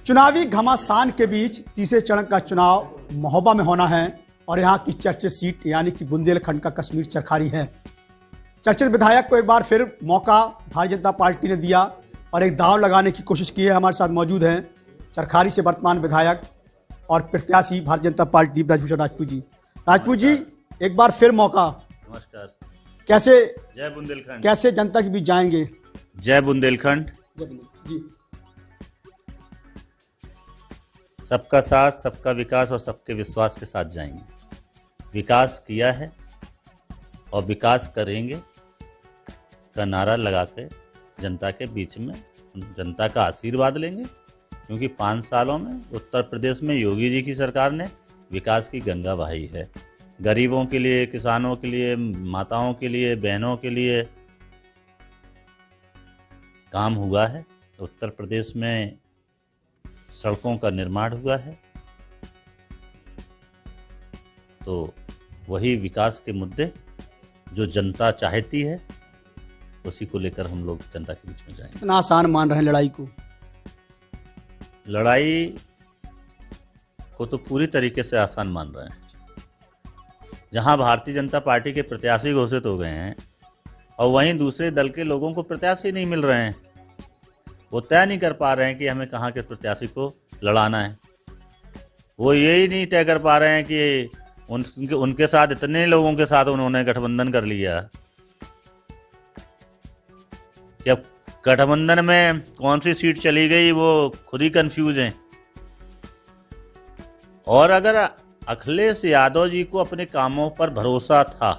चुनावी घमासान के बीच तीसरे चरण का चुनाव महोबा में होना है और यहां की चर्चित सीट यानी कि बुंदेलखंड का कश्मीर चरखारी है। चर्चित विधायक को एक बार फिर मौका भारतीय जनता पार्टी ने दिया और एक दांव लगाने की कोशिश की है। हमारे साथ मौजूद हैं चरखारी से वर्तमान विधायक और प्रत्याशी भारतीय जनता पार्टी ब्रजभूषण राजपूत जी। राजपूत जी, एक बार फिर मौका। नमस्कार। कैसे जय बुंदेलखंड। कैसे जनता के बीच जाएंगे? जय बुंदेलखंड। जी। सबका साथ, सबका विकास और सबके विश्वास के साथ जाएंगे। विकास किया है और विकास करेंगे का नारा लगा के जनता के बीच में जनता का आशीर्वाद लेंगे, क्योंकि 5 सालों में उत्तर प्रदेश में योगी जी की सरकार ने विकास की गंगा बहाई है। गरीबों के लिए, किसानों के लिए, माताओं के लिए, बहनों के लिए काम हुआ है। उत्तर प्रदेश में सड़कों का निर्माण हुआ है। तो वही विकास के मुद्दे जो जनता चाहती है उसी को लेकर हम लोग जनता के बीच में जाएंगे। कितना आसान मान रहे हैं लड़ाई को? लड़ाई को तो पूरी तरीके से आसान मान रहे हैं। जहां भारतीय जनता पार्टी के प्रत्याशी घोषित हो गए हैं और वहीं दूसरे दल के लोगों को प्रत्याशी नहीं मिल रहे हैं, वो तय नहीं कर पा रहे हैं कि हमें कहाँ के प्रत्याशी को लड़ाना है। वो यही नहीं तय कर पा रहे हैं कि उनके साथ इतने लोगों के साथ उन्होंने गठबंधन कर लिया कि अब गठबंधन में कौन सी सीट चली गई वो खुद ही कंफ्यूज हैं। और अगर अखिलेश यादव जी को अपने कामों पर भरोसा था,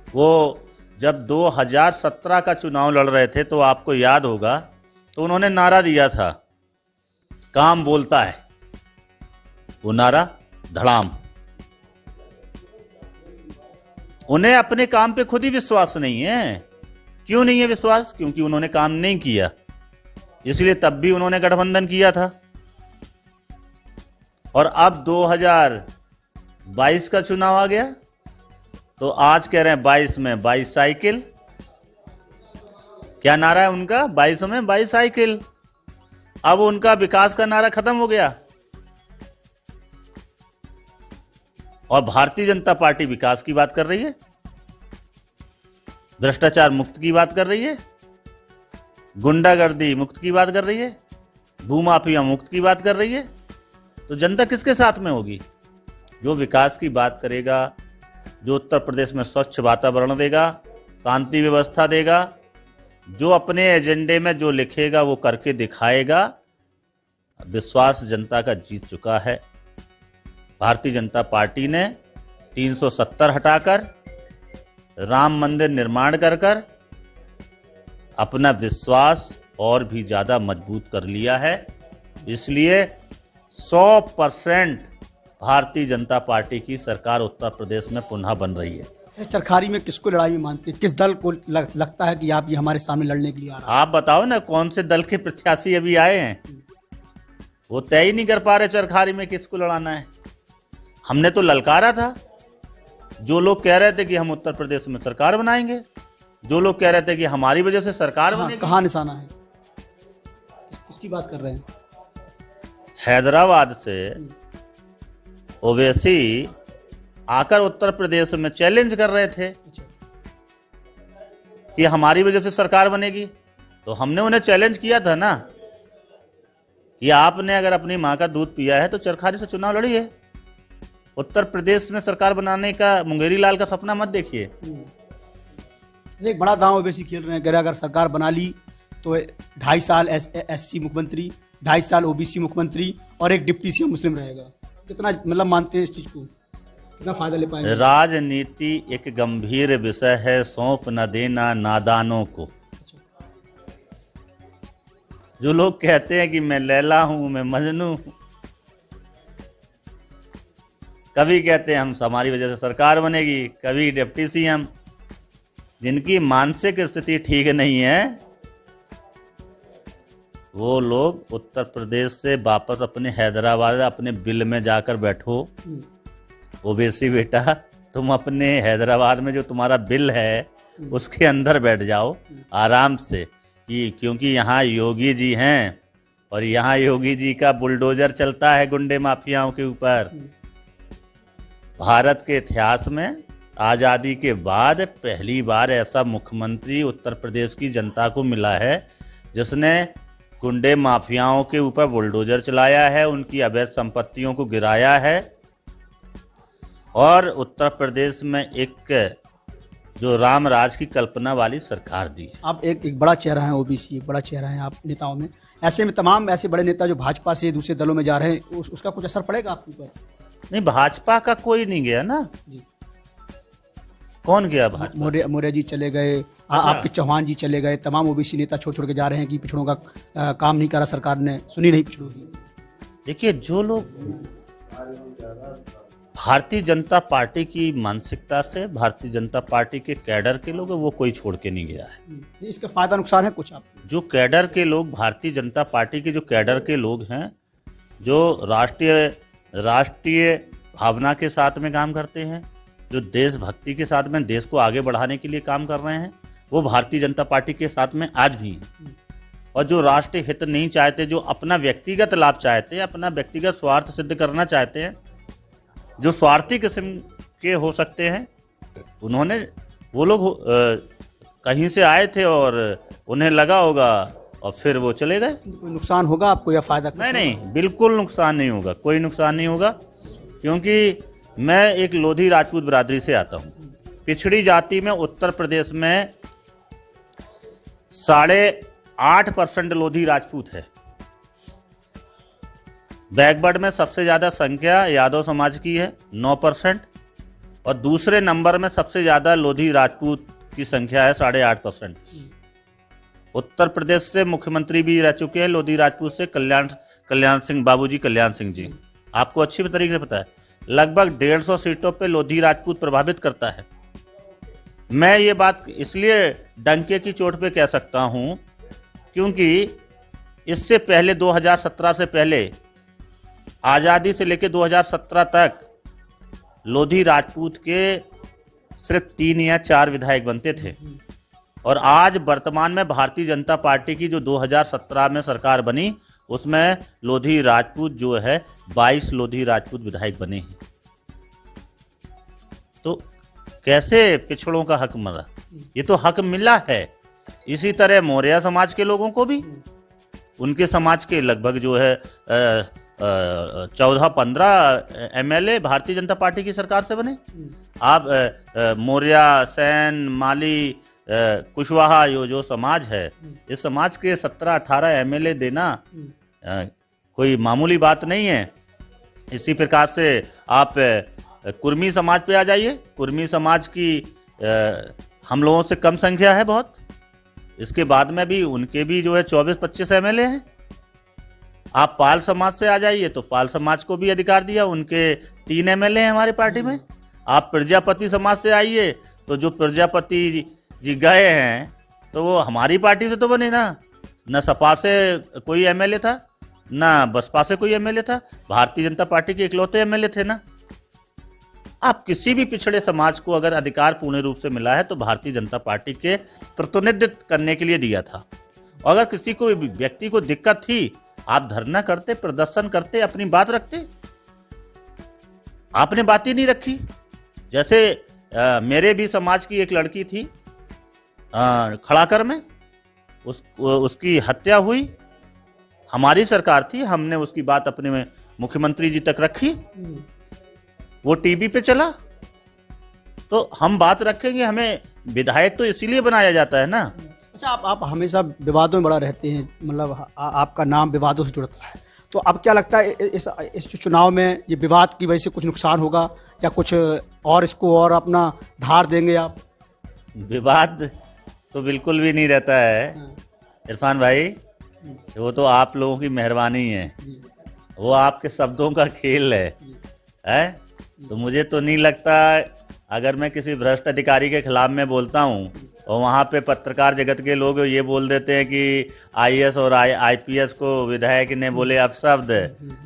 वो जब 2017 का चुनाव लड़ रहे थे तो आपको याद होगा तो उन्होंने नारा दिया था, काम बोलता है। वो नारा धड़ाम। उन्हें अपने काम पे खुद ही विश्वास नहीं है। क्यों नहीं है विश्वास? क्योंकि उन्होंने काम नहीं किया, इसलिए तब भी उन्होंने गठबंधन किया था। और अब 2022 का चुनाव आ गया तो आज कह रहे हैं 22 में 22 साइकिल। क्या नारा है उनका? 22 में 22 साइकिल। अब उनका विकास का नारा खत्म हो गया और भारतीय जनता पार्टी विकास की बात कर रही है, भ्रष्टाचार मुक्त की बात कर रही है, गुंडागर्दी मुक्त की बात कर रही है, भूमाफिया मुक्त की बात कर रही है। तो जनता किसके साथ में होगी? जो विकास की बात करेगा, जो उत्तर प्रदेश में स्वच्छ वातावरण देगा, शांति व्यवस्था देगा, जो अपने एजेंडे में जो लिखेगा वो करके दिखाएगा। विश्वास जनता का जीत चुका है। भारतीय जनता पार्टी ने 370 हटाकर राम मंदिर निर्माण कर अपना विश्वास और भी ज्यादा मजबूत कर लिया है। इसलिए 100% भारतीय जनता पार्टी की सरकार उत्तर प्रदेश में पुनः बन रही है। चरखारी में किसको लड़ाई में मानते हैं? किस दल को लगता है कि आप ये हमारे सामने लड़ने के लिए आ रहे हैं? आप बताओ ना, कौन से दल के प्रत्याशी अभी आए हैं? वो तय ही नहीं कर पा रहे चरखारी में किसको लड़ाना है। हमने तो ललकारा था। जो लोग कह रहे थे कि हम उत्तर प्रदेश में सरकार बनाएंगे, जो लोग कह रहे थे कि हमारी वजह से सरकार बनेगी। कहाँ निशाना है? किसकी बात कर रहे हैं? हैदराबाद से ओवैसी आकर उत्तर प्रदेश में चैलेंज कर रहे थे कि हमारी वजह से सरकार बनेगी। तो हमने उन्हें चैलेंज किया था ना कि आपने अगर अपनी मां का दूध पिया है तो चरखारी से चुनाव लड़िए। उत्तर प्रदेश में सरकार बनाने का मुंगेरी लाल का सपना मत देखिए। एक बड़ा दांव ओवैसी खेल रहे हैं, कह रहे अगर सरकार बना ली तो 2.5 साल एससी मुख्यमंत्री, 2.5 साल ओबीसी मुख्यमंत्री और एक डिप्टी सीएम मुस्लिम रहेगा। कितना मतलब मानते हैं इस चीज को? कितना फायदा ले पाएंगे? राजनीति एक गंभीर विषय है, सौंप न देना नादानों को। जो लोग कहते हैं कि मैं लैला हूं, मैं मजनू हूं, कभी कहते हैं हम हमारी वजह से सरकार बनेगी, कभी डिप्टी सीएम। जिनकी मानसिक स्थिति ठीक नहीं है वो लोग उत्तर प्रदेश से वापस अपने हैदराबाद अपने बिल में जाकर बैठो। ओवैसी बेटा, तुम अपने हैदराबाद में जो तुम्हारा बिल है उसके अंदर बैठ जाओ आराम से, कि क्योंकि यहाँ योगी जी हैं और यहाँ योगी जी का बुलडोजर चलता है गुंडे माफियाओं के ऊपर। भारत के इतिहास में आज़ादी के बाद पहली बार ऐसा मुख्यमंत्री उत्तर प्रदेश की जनता को मिला है जिसने गुंडे माफियाओं के ऊपर बुलडोजर चलाया है, उनकी अवैध संपत्तियों को गिराया है और उत्तर प्रदेश में एक जो राम राज की कल्पना वाली सरकार दी है। आप एक बड़ा चेहरा है, ओबीसी एक बड़ा चेहरा है आप नेताओं में। ऐसे में तमाम ऐसे बड़े नेता जो भाजपा से दूसरे दलों में जा रहे हैं, उसका कुछ असर पड़ेगा आपके ऊपर? नहीं, भाजपा का कोई नहीं गया ना जी। कौन गया भाजपा? मौर्य जी चले गए, आपके चौहान जी चले गए, तमाम ओबीसी नेता छोड़ के जा रहे हैं कि पिछड़ों का काम नहीं करा सरकार ने, सुनी नहीं पिछड़ों की। देखिए, जो लोग भारतीय जनता पार्टी की मानसिकता से, भारतीय जनता पार्टी के कैडर के लोग, वो कोई छोड़ के नहीं गया है। इसका फायदा नुकसान है कुछ? आप जो कैडर के लोग, भारतीय जनता पार्टी के जो कैडर के लोग हैं, जो राष्ट्रीय भावना के साथ में काम करते हैं, जो देशभक्ति के साथ में देश को आगे बढ़ाने के लिए काम कर रहे हैं, वो भारतीय जनता पार्टी के साथ में आज भी हैं। और जो राष्ट्रीय हित नहीं चाहते, जो अपना व्यक्तिगत लाभ चाहते हैं, अपना व्यक्तिगत स्वार्थ सिद्ध करना चाहते हैं, जो स्वार्थी किस्म के हो सकते हैं, वो लोग कहीं से आए थे और उन्हें लगा होगा और फिर वो चले गए। कोई नुकसान होगा आपको या फायदा? नहीं, बिल्कुल नुकसान नहीं होगा, कोई नुकसान नहीं होगा, क्योंकि मैं एक लोधी राजपूत बिरादरी से आता हूँ। पिछड़ी जाति में उत्तर प्रदेश में 8.5% लोधी राजपूत है। बैकवर्ड में सबसे ज्यादा संख्या यादव समाज की है 9%, और दूसरे नंबर में सबसे ज्यादा लोधी राजपूत की संख्या है 8.5%। उत्तर प्रदेश से मुख्यमंत्री भी रह चुके हैं लोधी राजपूत से, कल्याण सिंह, बाबूजी कल्याण सिंह जी। आपको अच्छी तरीके से पता है, लगभग 150 सीटों पे लोधी राजपूत प्रभावित करता है। मैं ये बात इसलिए डंके की चोट पे कह सकता हूं क्योंकि इससे पहले 2017 से पहले, आजादी से लेकर 2017 तक लोधी राजपूत के सिर्फ 3 या 4 विधायक बनते थे, और आज वर्तमान में भारतीय जनता पार्टी की जो 2017 में सरकार बनी, उसमें लोधी राजपूत जो है 22 लोधी राजपूत विधायक बने हैं। तो कैसे पिछड़ों का हक मिला? ये तो हक मिला है। इसी तरह मौर्य समाज के लोगों को भी, उनके समाज के लगभग जो है 14-15 एमएलए भारतीय जनता पार्टी की सरकार से बने। आप मौर्य, सेन, माली, कुशवाहा, जो समाज है, इस समाज के 17-18 एमएलए देना कोई मामूली बात नहीं है। इसी प्रकार से आप कुर्मी समाज पे आ जाइए। कुर्मी समाज की हम लोगों से कम संख्या है बहुत, इसके बाद में भी उनके भी जो है 24-25 एमएलए हैं। आप पाल समाज से आ जाइए तो पाल समाज को भी अधिकार दिया, उनके 3 एमएलए हैं हमारी पार्टी में। आप प्रजापति समाज से आइए तो जो प्रजापति जी गए हैं तो वो हमारी पार्टी से तो बने ना, न सपा से कोई एमएलए था, ना बसपा से कोई एमएलए था, भारतीय जनता पार्टी के इकलौते एमएलए थे ना। आप किसी भी पिछड़े समाज को अगर अधिकार पूर्ण रूप से मिला है तो भारतीय जनता पार्टी के प्रतिनिधित्व करने के लिए दिया था। अगर किसी को व्यक्ति को दिक्कत थी, आप धरना करते, प्रदर्शन करते, अपनी बात रखते। आपने बात ही नहीं रखी। जैसे मेरे भी समाज की एक लड़की थी खड़ाकर में, उसकी हत्या हुई, हमारी सरकार थी, हमने उसकी बात अपने में मुख्यमंत्री जी तक रखी, वो टीवी पे चला। तो हम बात रखेंगे, हमें विधायक तो इसीलिए बनाया जाता है ना। अच्छा, आप हमेशा विवादों में बड़ा रहते हैं, मतलब आपका नाम विवादों से जुड़ता है, तो अब क्या लगता है इस चुनाव में ये विवाद की वजह से कुछ नुकसान होगा या कुछ और इसको और अपना धार देंगे आप? विवाद तो बिल्कुल भी नहीं रहता है इरफान भाई, वो तो आप लोगों की मेहरबानी है, वो आपके शब्दों का खेल है? तो मुझे तो नहीं लगता, अगर मैं किसी भ्रष्ट अधिकारी के खिलाफ में बोलता हूँ और वहाँ पे पत्रकार जगत के लोग ये बोल देते हैं कि आईएएस और आईपीएस को विधायक ने बोले अपशब्द।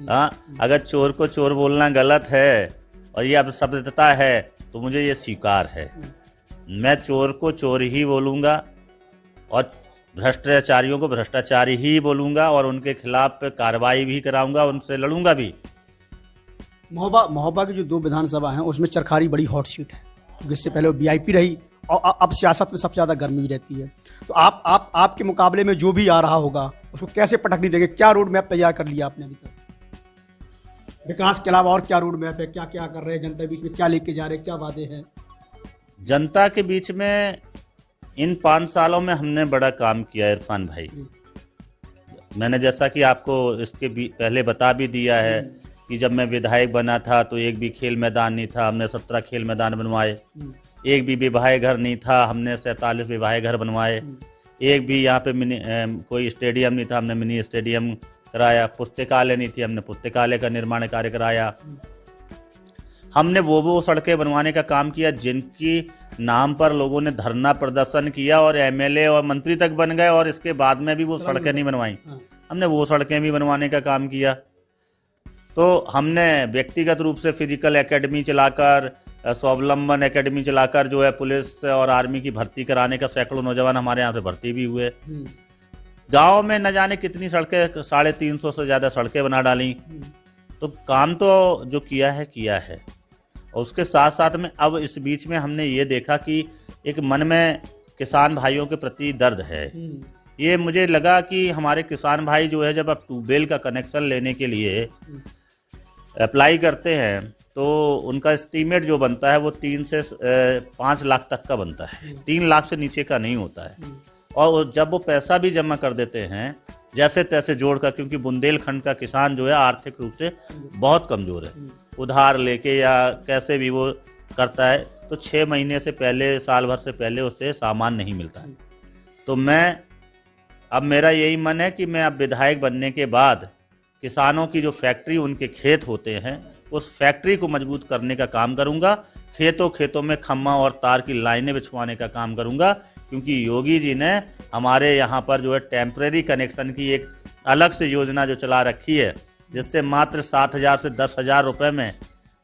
हाँ, अगर चोर को चोर बोलना गलत है और ये अपशब्दता है तो मुझे ये स्वीकार है। मैं चोर को चोर ही बोलूँगा, और भ्रष्टाचारियों को भ्रष्टाचारी ही बोलूंगा और उनके खिलाफ कार्रवाई भी कराऊंगा, उनसे लड़ूंगा भी। महोबा की जो 2 विधानसभा हैं उसमें चरखारी बड़ी हॉट सीट है, क्योंकि इससे पहले वो वीआईपी रही और अब सियासत में सबसे ज्यादा गर्मी भी रहती है। तो आपके मुकाबले में जो भी आ रहा होगा उसको कैसे पटकनी देंगे? क्या रोड मैप तैयार कर लिया आपने अभी तक? विकास के अलावा और क्या रोड मैप है? क्या क्या कर रहे हैं? जनता के बीच में क्या लेके जा रहे हैं? क्या वादे हैं? जनता के बीच में इन 5 सालों में हमने बड़ा काम किया इरफान भाई। मैंने जैसा कि आपको इसके पहले बता भी दिया है कि जब मैं विधायक बना था तो एक भी खेल मैदान नहीं था, हमने 17 खेल मैदान बनवाए। एक भी विवाह घर नहीं था, हमने 47 विवाह घर बनवाए। एक भी यहाँ पे कोई स्टेडियम नहीं था, हमने मिनी स्टेडियम कराया। पुस्तकालय नहीं थी, हमने पुस्तकालय का निर्माण कार्य कराया। हमने वो सड़कें बनवाने का काम किया जिनकी नाम पर लोगों ने धरना प्रदर्शन किया और एमएलए और मंत्री तक बन गए और इसके बाद में भी वो सड़कें नहीं बनवाई। हमने वो सड़कें भी बनवाने का काम किया। तो हमने व्यक्तिगत रूप से फिजिकल एकेडमी चलाकर, स्वावलंबन एकेडमी चलाकर जो है पुलिस और आर्मी की भर्ती कराने का सैकड़ों नौजवान हमारे यहाँ से भर्ती भी हुए। गांव में न जाने कितनी सड़कें, 350 से ज़्यादा सड़कें बना डाली। तो काम तो जो किया है। और उसके साथ साथ में अब इस बीच में हमने ये देखा कि एक मन में किसान भाइयों के प्रति दर्द है। ये मुझे लगा कि हमारे किसान भाई जो है जब अब ट्यूबवेल का कनेक्शन लेने के लिए अप्लाई करते हैं तो उनका एस्टीमेट जो बनता है वो 3 से 5 लाख तक का बनता है, 3 लाख से नीचे का नहीं होता है। और जब वो पैसा भी जमा कर देते हैं जैसे तैसे जोड़कर, क्योंकि बुंदेलखंड का किसान जो है आर्थिक रूप से बहुत कमज़ोर है, उधार लेके या कैसे भी वो करता है, तो 6 महीने से पहले, साल भर से पहले उसे सामान नहीं मिलता है। तो अब मेरा यही मन है कि मैं अब विधायक बनने के बाद किसानों की जो फैक्ट्री, उनके खेत होते हैं, उस फैक्ट्री को मजबूत करने का काम करूंगा। खेतों में खम्मा और तार की लाइनें बिछवाने का काम करूंगा, क्योंकि योगी जी ने हमारे यहाँ पर जो है टेम्परेरी कनेक्शन की एक अलग से योजना जो चला रखी है, जिससे मात्र 7,000 से 10,000 रुपये में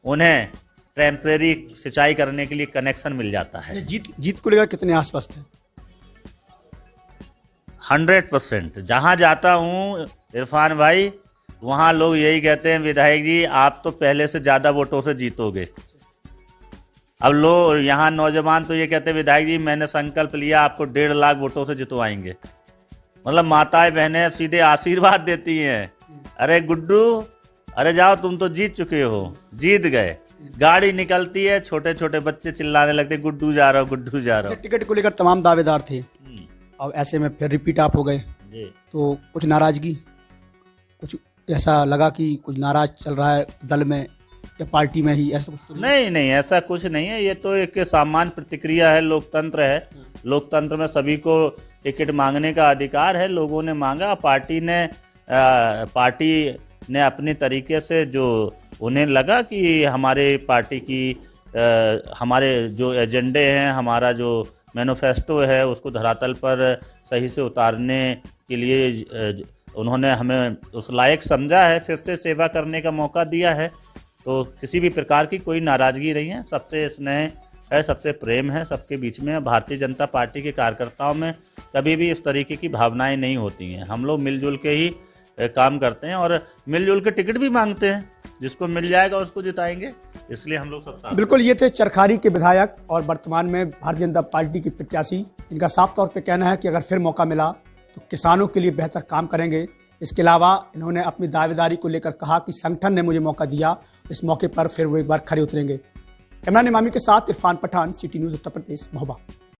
उन्हें टेम्परेरी सिंचाई करने के लिए कनेक्शन मिल जाता है। जीत को लेकर कितने आश्वस्त हैं? 100%। जहाँ जाता हूँ इरफान भाई, वहाँ लोग यही कहते हैं, विधायक जी आप तो पहले से ज़्यादा वोटों से जीतोगे। अब लोग यहाँ नौजवान तो ये कहते हैं, विधायक जी मैंने संकल्प लिया आपको 1.5 लाख वोटों से जितवाएंगे। मतलब माताएं बहनें सीधे आशीर्वाद देती हैं, अरे गुड्डू, अरे जाओ तुम तो जीत चुके हो, जीत गए। गाड़ी निकलती है, छोटे छोटे बच्चे चिल्लाने लगते, गुड्डू जा रहा हो, गुड्डू जा रहा हो। टिकट को लेकर तमाम दावेदार थे, अब ऐसे में फिर रिपीट आप हो गए, तो कुछ नाराजगी, कुछ ऐसा लगा कि कुछ नाराज चल रहा है दल में या पार्टी में ही, ऐसा कुछ तो नहीं, ऐसा कुछ नहीं है। ये तो एक सामान्य प्रतिक्रिया है, लोकतंत्र है। लोकतंत्र में सभी को टिकट मांगने का अधिकार है। लोगों ने मांगा, पार्टी ने अपने तरीके से जो उन्हें लगा कि हमारे पार्टी की हमारे जो एजेंडे हैं, हमारा जो मैनिफेस्टो है, उसको धरातल पर सही से उतारने के लिए उन्होंने हमें उस लायक समझा है, फिर से सेवा करने का मौका दिया है। तो किसी भी प्रकार की कोई नाराज़गी नहीं है, सबसे स्नेह है, सबसे प्रेम है सबके बीच में। भारतीय जनता पार्टी के कार्यकर्ताओं में कभी भी इस तरीके की भावनाएं नहीं होती हैं। हम लोग मिलजुल के ही काम करते हैं और मिलजुल के टिकट भी मांगते हैं, जिसको मिल जाएगा उसको जिताएंगे, इसलिए हम लोग सब साथ। बिल्कुल, ये थे चरखारी के विधायक और वर्तमान में भारतीय जनता पार्टी के प्रत्याशी। इनका साफ तौर पे कहना है कि अगर फिर मौका मिला तो किसानों के लिए बेहतर काम करेंगे। इसके अलावा इन्होंने अपनी दावेदारी को लेकर कहा कि संगठन ने मुझे मौका दिया, इस मौके पर फिर वो एक बार खड़े उतरेंगे। कैमरा इमामी के साथ इरफान पठान, सिटी न्यूज़ उत्तर प्रदेश, महोबा।